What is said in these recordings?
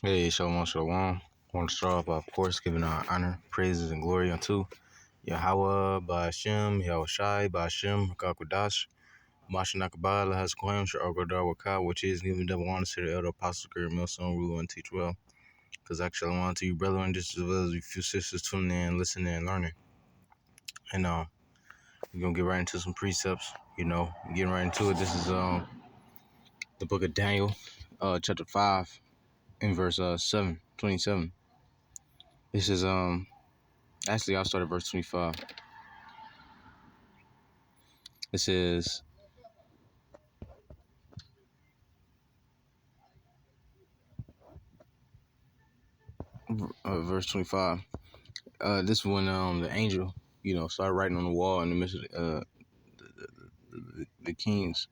Hey, Shalom, Shalom. I want to start off, of course, giving our honor, praises, and glory unto Yahweh, Ba'ashem, Yahweh Shai, Ba'ashem, Kakwadash, Mashanakabala, Hasquam, Sha'argadar, Wakah, which is given double honor to the elder apostles, great millstone, ruler, and teach well. Because actually, I want to you, brethren, just as well as you few sisters tuning in, listening, and learning. And we're going to get right into some precepts, getting right into it. This is the book of Daniel, chapter 5, in verse 27. This is actually, I'll start at verse 25. It says, verse 25. This when the angel, started writing on the wall in the midst of the kings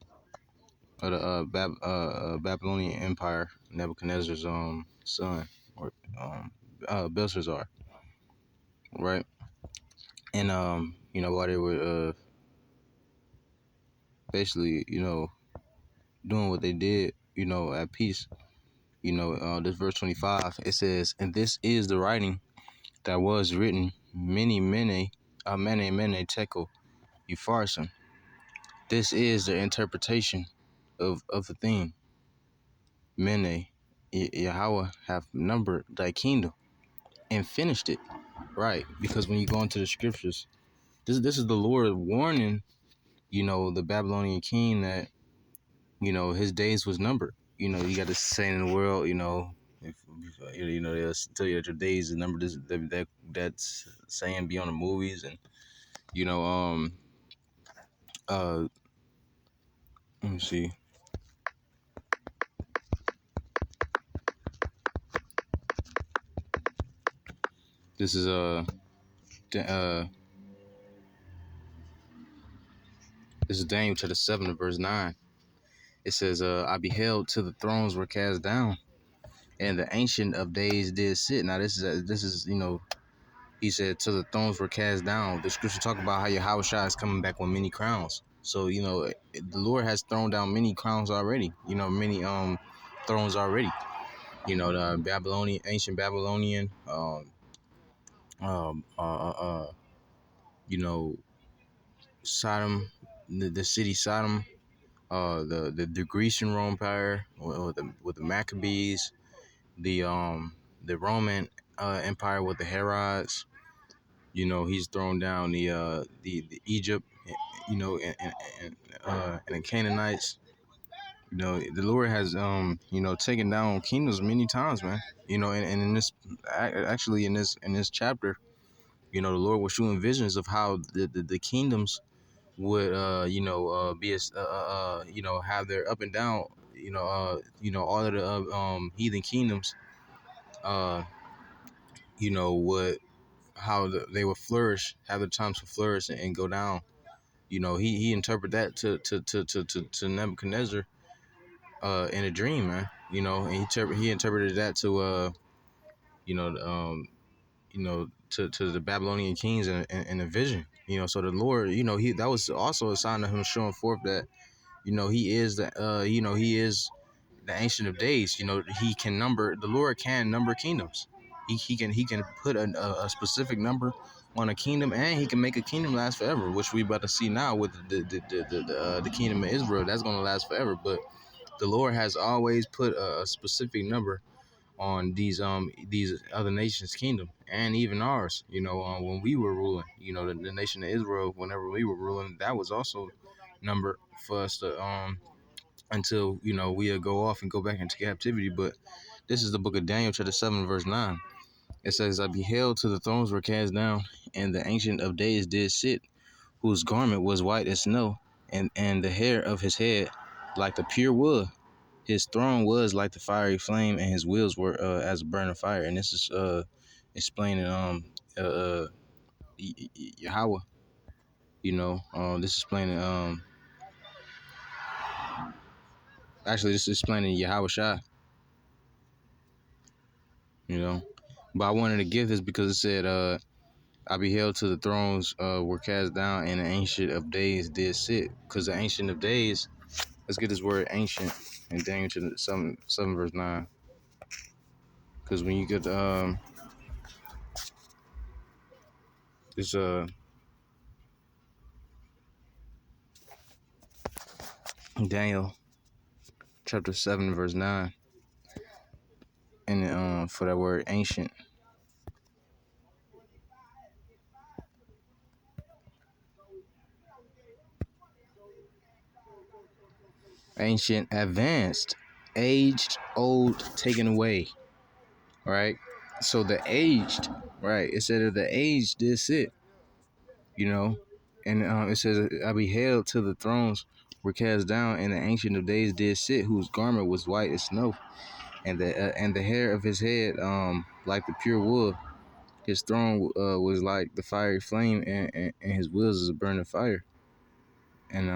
of the Babylonian Empire, Nebuchadnezzar's son, or Belshazzar, right? And while they were basically, doing what they did, at peace, this verse 25, it says, and this is the writing that was written mene tekel upharsin. This is the interpretation of the thing. Mene, Yahweh have numbered thy kingdom and finished it. Right, because when you go into the scriptures, this is the Lord warning, the Babylonian king that, his days was numbered. You got this saying in the world, if they'll tell you that your days is numbered. That's saying be on the movies and let me see. This is this is Daniel chapter 7 verse 9. It says, I beheld till the thrones were cast down, and the ancient of days did sit. Now this is he said till the thrones were cast down. The scripture talk about how Yahweh Shai is coming back with many crowns. So the Lord has thrown down many crowns already. Many thrones already. The ancient Babylonian, um, uh, uh, uh, Sodom, the city Sodom, the Grecian Rome Empire, with the Maccabees, the Roman Empire with the Herods. He's thrown down the Egypt, and the Canaanites. The Lord has taken down kingdoms many times, man. And in this actually in this chapter, the Lord was showing visions of how the kingdoms would be have their up and down, all of the heathen kingdoms, uh would how they would flourish, have the times to flourish and go down. He interpreted that to Nebuchadnezzar in a dream, man. And he interpreted that to you know to the Babylonian kings in a vision. So the Lord, he that was also a sign of him showing forth that he is he is the Ancient of Days. The Lord can number kingdoms. He can put a specific number on a kingdom, and he can make a kingdom last forever, which we about to see now with the kingdom of Israel. That's going to last forever. But the Lord has always put a specific number on these other nations' kingdom, and even ours. When we were ruling, the nation of Israel, whenever we were ruling, that was also numbered for us to until we'll go off and go back into captivity. But this is the book of Daniel chapter 7 verse 9. It says, I beheld till the thrones were cast down, and the ancient of days did sit, whose garment was white as snow, and the hair of his head like the pure wool. His throne was like the fiery flame, and his wheels were as a burning fire. And this is explaining Yahweh. This is explaining actually this is explaining Yahweh Shai. But I wanted to give this because it said, I beheld till the thrones were cast down, and the ancient of days did sit. Because the ancient of days, let's get this word ancient in Daniel to 7 verse 9. Because when you get it's Daniel chapter 7 verse 9, and for that word ancient. Ancient, advanced, aged, old, taken away. Right? So the aged, right? It said that the aged did sit, you know, and it says, I beheld till the thrones were cast down, and the ancient of days did sit, whose garment was white as snow, and the hair of his head like the pure wool. His throne was like the fiery flame, and his wheels is a burning fire. And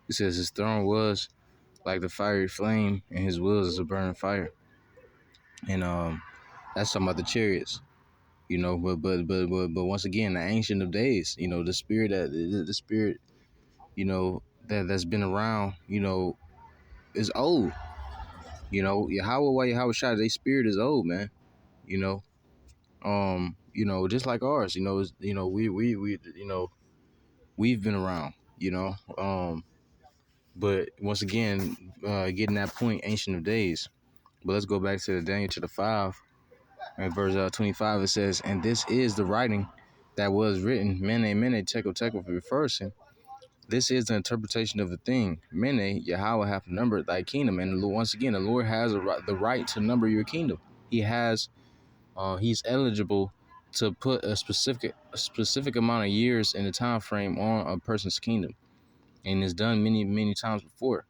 it says his throne was like the fiery flame, and his wheels is a burning fire. And that's talking about the chariots, you know. But once again, the ancient of days, you know, the spirit that the spirit, you know, that's been around, you know, is old. You know, Yahweh, why Yahweh Shai, their spirit is old, man. You know, you know, just like ours, you know, we you know, we've been around, you know. But once again, getting that point, ancient of days. But let's go back to the Daniel chapter 5 and verse 25. It says, and this is the writing that was written, Mene, Tekel, for reversing. This is the interpretation of the thing. Mene, Yahweh hath numbered thy kingdom. And once again, the Lord has the right to number your kingdom. He has, he's eligible to put a specific amount of years in the time frame on a person's kingdom. And it's done many times before.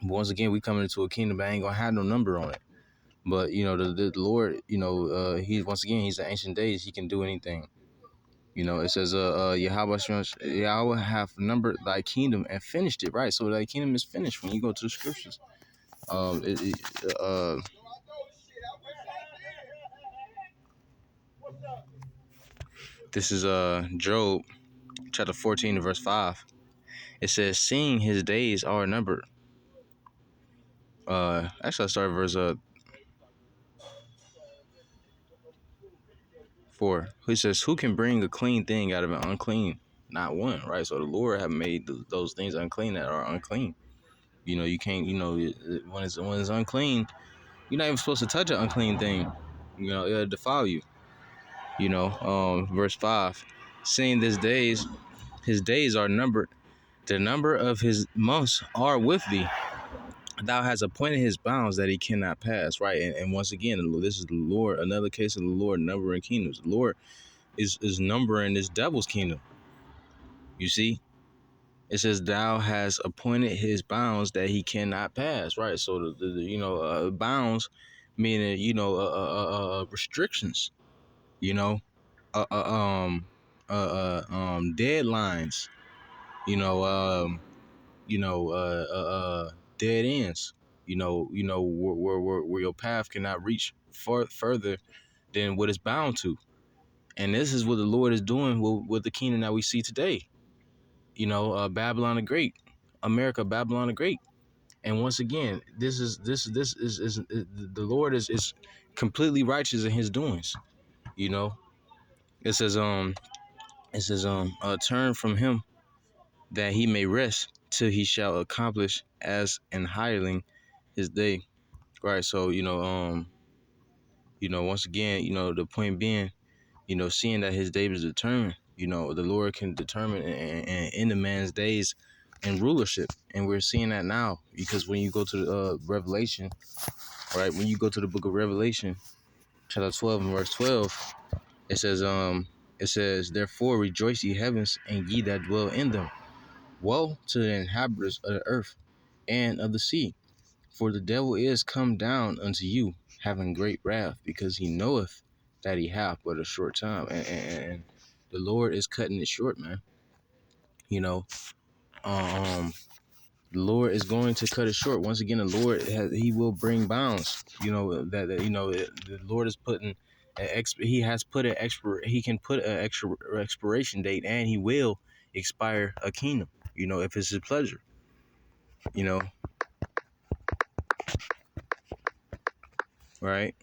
But once again, we coming into a kingdom that ain't gonna have no number on it. But you know, the Lord, you know, he once again, he's the ancient days. He can do anything. You know, it says, Yahweh have numbered thy kingdom and finished it, right? So thy kingdom is finished when you go to the scriptures. It, it, uh, this is Job chapter 14 verse 5. It says, seeing his days are numbered. Actually, I started verse 4. He says, who can bring a clean thing out of an unclean? Not one, right? So the Lord have made those things unclean that are unclean. You know, you can't, you know, when it's unclean, you're not even supposed to touch an unclean thing. You know, it'll defile you. You know, verse 5, seeing his days are numbered, the number of his months are with thee. Thou hast appointed his bounds that he cannot pass, right? And once again, this is the Lord, another case of the Lord numbering kingdoms. The Lord is numbering this devil's kingdom. You see? It says, thou has appointed his bounds that he cannot pass, right? So, you know, bounds meaning, you know, restrictions, you know, deadlines, you know, dead ends, where your path cannot reach further than what it's bound to. And this is what the Lord is doing with the kingdom that we see today. You know, Babylon the Great, America, Babylon the Great. And once again, this is the Lord is completely righteous in his doings. You know, it says turn from him that he may rest till he shall accomplish as an hireling his day. Right. So, once again, the point being, seeing that his day is determined, the Lord can determine and in the man's days and rulership. And we're seeing that now, because when you go to the Revelation, right, when you go to the book of Revelation, chapter 12 and verse 12, it says, therefore rejoice ye heavens, and ye that dwell in them. Woe to the inhabitants of the earth and of the sea, for the devil is come down unto you, having great wrath, because he knoweth that he hath but a short time. And the Lord is cutting it short, man. You know, um, the Lord is going to cut it short. Once again, the Lord He will bring bounds. You know that the Lord is putting He has put an He can put an expiration date, and He will expire a kingdom. You know, if it's His pleasure. You know, right?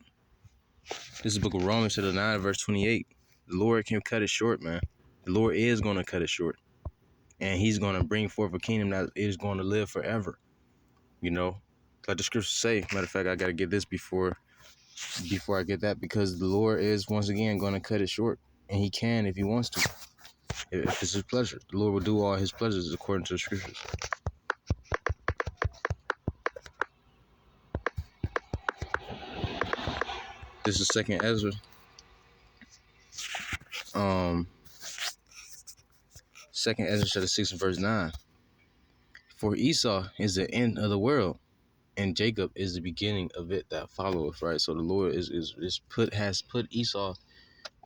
This is the book of Romans, chapter 9, verse 28. The Lord can cut it short, man. The Lord is going to cut it short, and He's going to bring forth a kingdom that is going to live forever. You know, like the scriptures say. Matter of fact, I got to get this before I get that, because the Lord is once again going to cut it short, and He can if He wants to, if it's His pleasure. The Lord will do all His pleasures according to the scriptures. This is Second Ezra, Second Ezra chapter 6 verse 9. For Esau is the end of the world, and Jacob is the beginning of it that followeth. Right. So the Lord has put Esau,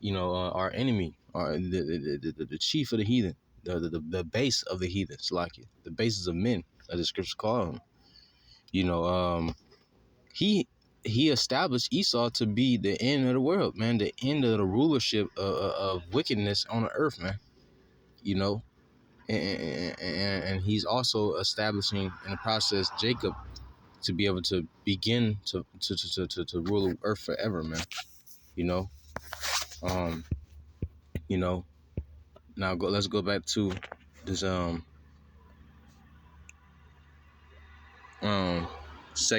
our enemy, the chief of the heathen, the base of the heathen, Slakia, the bases of men, as the scriptures call him. He established Esau to be the end of the world, man, the end of the rulership of wickedness on the earth, man. You know, and he's also establishing in the process Jacob to be able to begin to rule the earth forever, man. You know, um, you know. Now let's go back to this 2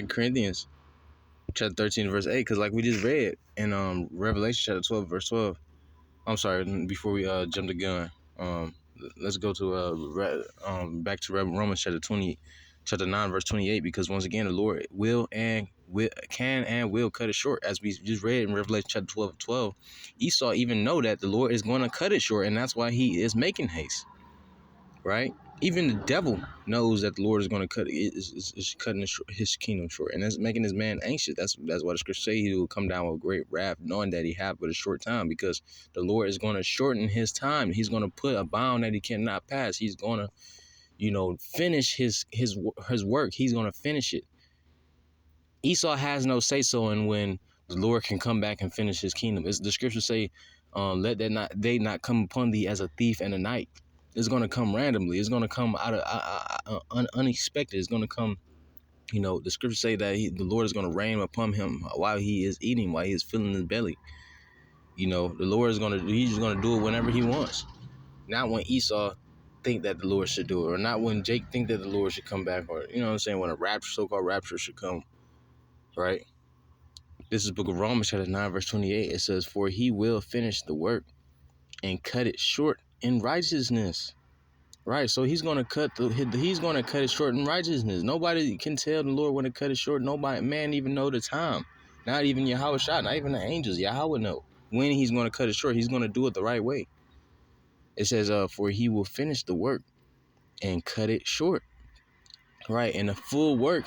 Corinthians chapter 13 verse 8, because like we just read in Revelation chapter 12 verse 12. I'm sorry, before we jump the gun, let's go to back to Romans chapter 9 verse 28, because once again the Lord can and will cut it short, as we just read in Revelation chapter 12. Esau even know that the Lord is going to cut it short, and that's why he is making haste, right? Even the devil knows that the Lord is going to is cutting his kingdom short, and that's making this man anxious. That's why the scriptures say he will come down with great wrath, knowing that he have but a short time, because the Lord is going to shorten his time. He's going to put a bound that he cannot pass. He's going to, finish his work. He's going to finish it. Esau has no say so in when the Lord can come back and finish his kingdom. The scriptures say, "Let they not come upon thee as a thief in the night." It's going to come randomly. It's going to come out of unexpected. It's going to come, the scriptures say that the Lord is going to rain upon him while he is eating, while he is filling his belly. The Lord he's just going to do it whenever he wants. Not when Esau think that the Lord should do it, or not when Jake think that the Lord should come back, or, when a so-called rapture should come, right? This is the book of Romans chapter 9 verse 28. It says, "For he will finish the work and cut it short in righteousness." Right, so he's gonna cut it short in righteousness. Nobody can tell the Lord when to cut it short. Nobody, man, even know the time. Not even Yahweh Shah, not even the angels. Yahweh know when he's gonna cut it short. He's gonna do it the right way. It says, "For he will finish the work and cut it short." Right, and the full work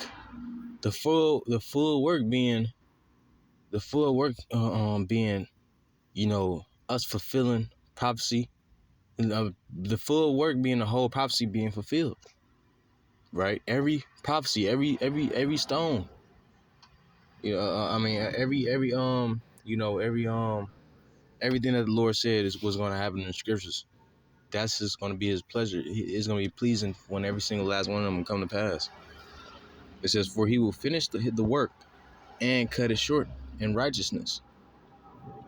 being us fulfilling prophecy. The full work being the whole prophecy being fulfilled, right? Every prophecy, every stone, everything that the Lord said was going to happen in the scriptures. That's just going to be His pleasure. It's going to be pleasing when every single last one of them come to pass. It says, "For he will finish the work and cut it short in righteousness,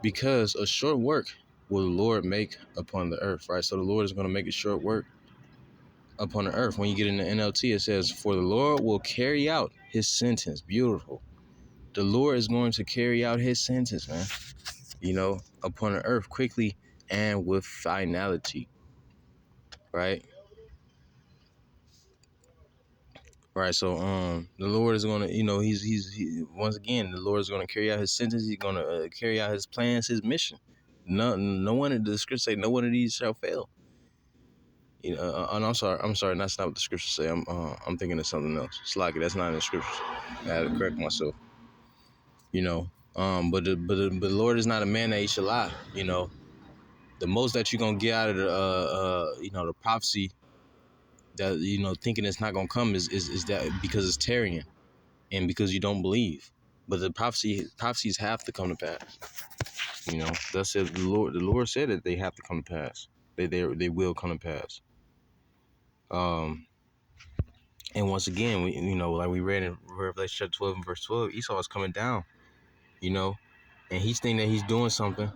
because a short work will the Lord make upon the earth." Right, so the Lord is going to make a short work upon the earth. When you get in the NLT, it says, "For the Lord will carry out His sentence." Beautiful. The Lord is going to carry out His sentence, man. Upon the earth quickly and with finality. Right. Right. So the Lord is gonna, once again, the Lord is gonna carry out His sentence. He's gonna carry out His plans, His mission. No one in the scripture say no one of these shall fail. And I'm sorry, that's not what the scriptures say. I'm thinking of something else. It's like that's not in the scriptures. I had to correct myself. But the Lord is not a man that He should lie. The most that you're gonna get out of the prophecy that thinking it's not gonna come is that because it's tarrying and because you don't believe. But the prophecies have to come to pass. Thus said the Lord. The Lord said that they have to come to pass. They will come to pass. Um, and once again, like we read in Revelation chapter 12 and verse 12, Esau is coming down. And he's thinking that he's doing something.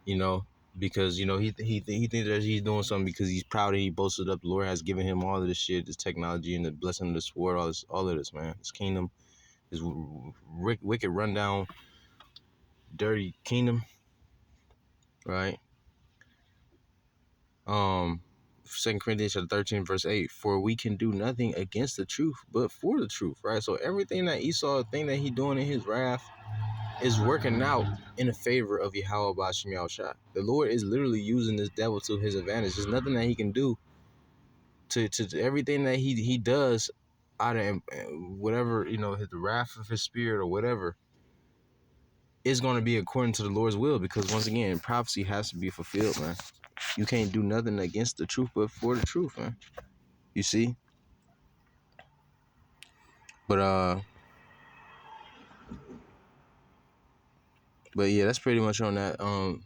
You know, because he thinks that he's doing something because he's proud and he boasted up. The Lord has given him all of this shit, this technology and the blessing of the sword, all of this, man. His kingdom, his wicked, rundown, dirty kingdom, right? 2 Corinthians chapter 13 verse 8, for we can do nothing against the truth but for the truth, right? So everything that Esau thing that he doing in his wrath is working out in the favor of Yahweh Bashim Yahushua. The Lord is literally using this devil to his advantage. There's nothing that he can do to everything that he does out of whatever, the wrath of his spirit or whatever is going to be according to the Lord's will, because once again, prophecy has to be fulfilled, man. You can't do nothing against the truth but for the truth, man. You see? But yeah, that's pretty much on that. I'm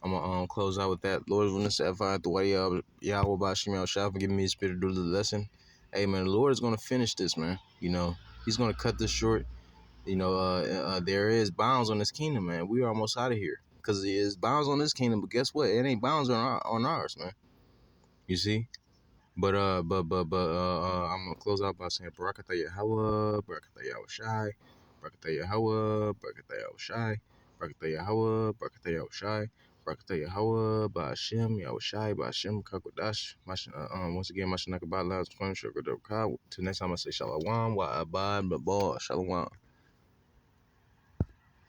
gonna close out with that. Lord, when this the way Yahweh Bashim Yahushua for giving me the spirit to do the lesson. Hey man, the Lord is gonna finish this, man. He's gonna cut this short. There is bounds on this kingdom, man. We are almost out of here because there is bounds on this kingdom. But guess what? It ain't bounds on ours, man. You see? But I'm gonna close out by saying Barakatah Yahweh, Barakatah Yahushai, Barakatah Yahweh, Barakatah Yahushai, Barakatah Yahweh, Barakatah Yahushai, Barakatah Yahweh, Ba'ashem, Yahushai, Ba'ashem, Kakodash. Once again, Mashanaka Ba'ala, Shalom. Till next time, I say Shalom, Wa'abad, Babal, Shalom.